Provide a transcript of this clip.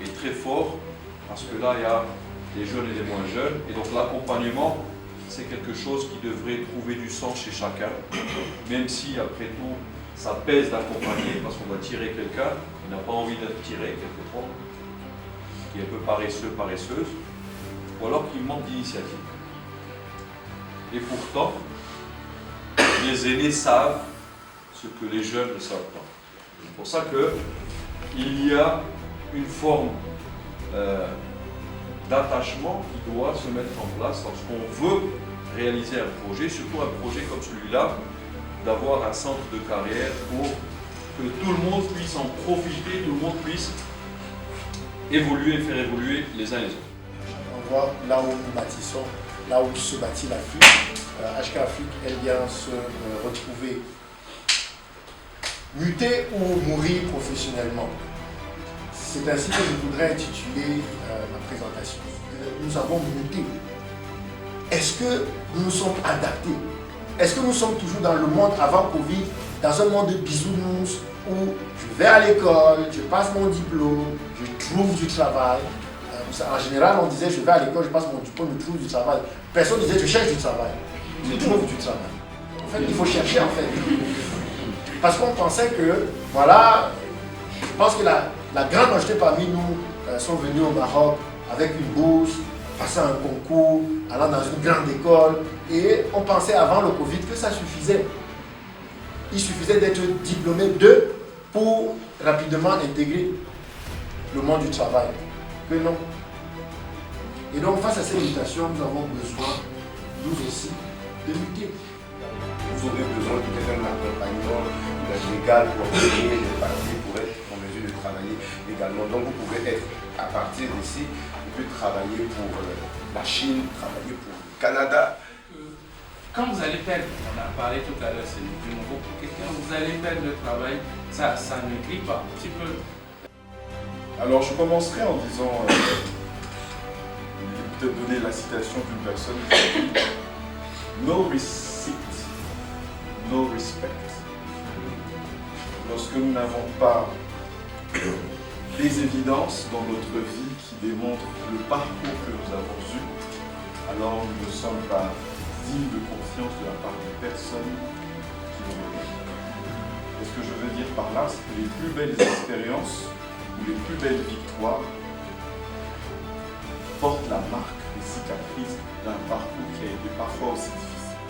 est très fort, parce que là, il y a les jeunes et les moins jeunes, et donc l'accompagnement, c'est quelque chose qui devrait trouver du sens chez chacun, même si, après tout, ça pèse d'accompagner, parce qu'on va tirer quelqu'un qui n'a pas envie d'être tiré, quelquefois, qui est un peu paresseux, paresseuse, ou alors qui manque d'initiative. Et pourtant, les aînés savent ce que les jeunes ne savent pas. C'est pour ça qu'il y a une forme d'attachement qui doit se mettre en place lorsqu'on veut réaliser un projet, surtout un projet comme celui-là, d'avoir un centre de carrière pour que tout le monde puisse en profiter, tout le monde puisse évoluer et faire évoluer les uns les autres. On voit là où nous bâtissons, là où se bâtit l'Afrique. HK Afrique, elle vient se retrouver muter ou mourir professionnellement. C'est ainsi que je voudrais intituler ma présentation. Nous avons muté. Est-ce que nous nous sommes adaptés? Est-ce que nous sommes toujours dans le monde avant Covid, dans un monde de bisounours où je vais à l'école, je passe mon diplôme, je trouve du travail? En général, on disait je vais à l'école, je passe mon diplôme, je trouve du travail. Personne ne disait je cherche du travail, je trouve du travail. En fait, il faut chercher en fait. Parce qu'on pensait que, voilà, je pense que la grande majorité parmi nous sont venus au Maroc avec une bourse, passant un concours, allant dans une grande école, et on pensait avant le Covid que ça suffisait. Il suffisait d'être diplômé pour rapidement intégrer le monde du travail. Que non. Et donc face à cette mutation, nous avons besoin, nous aussi, de lutter. Vous aurez besoin peut-être d'un accompagnement légal pour obtenir les papiers pour être en mesure de travailler légalement. Donc vous pouvez être à partir d'ici, vous pouvez travailler pour la Chine, travailler pour le Canada. Quand vous allez perdre, on a parlé tout à l'heure, c'est du nouveau pour quelqu'un, vous allez perdre le travail, ça ne crie pas un petit peu. Alors je commencerai en disant, je vais peut-être donner la citation d'une personne qui dit « No receipt, no respect ». Lorsque nous n'avons pas des évidences dans notre vie qui démontrent le parcours que nous avons eu, alors nous ne sommes pas dignes de confiance de la part des personnes qui nous regardent. Et ce que je veux dire par là, c'est que les plus belles expériences ou les plus belles victoires portent la marque des cicatrices d'un parcours qui a été parfois aussi difficile.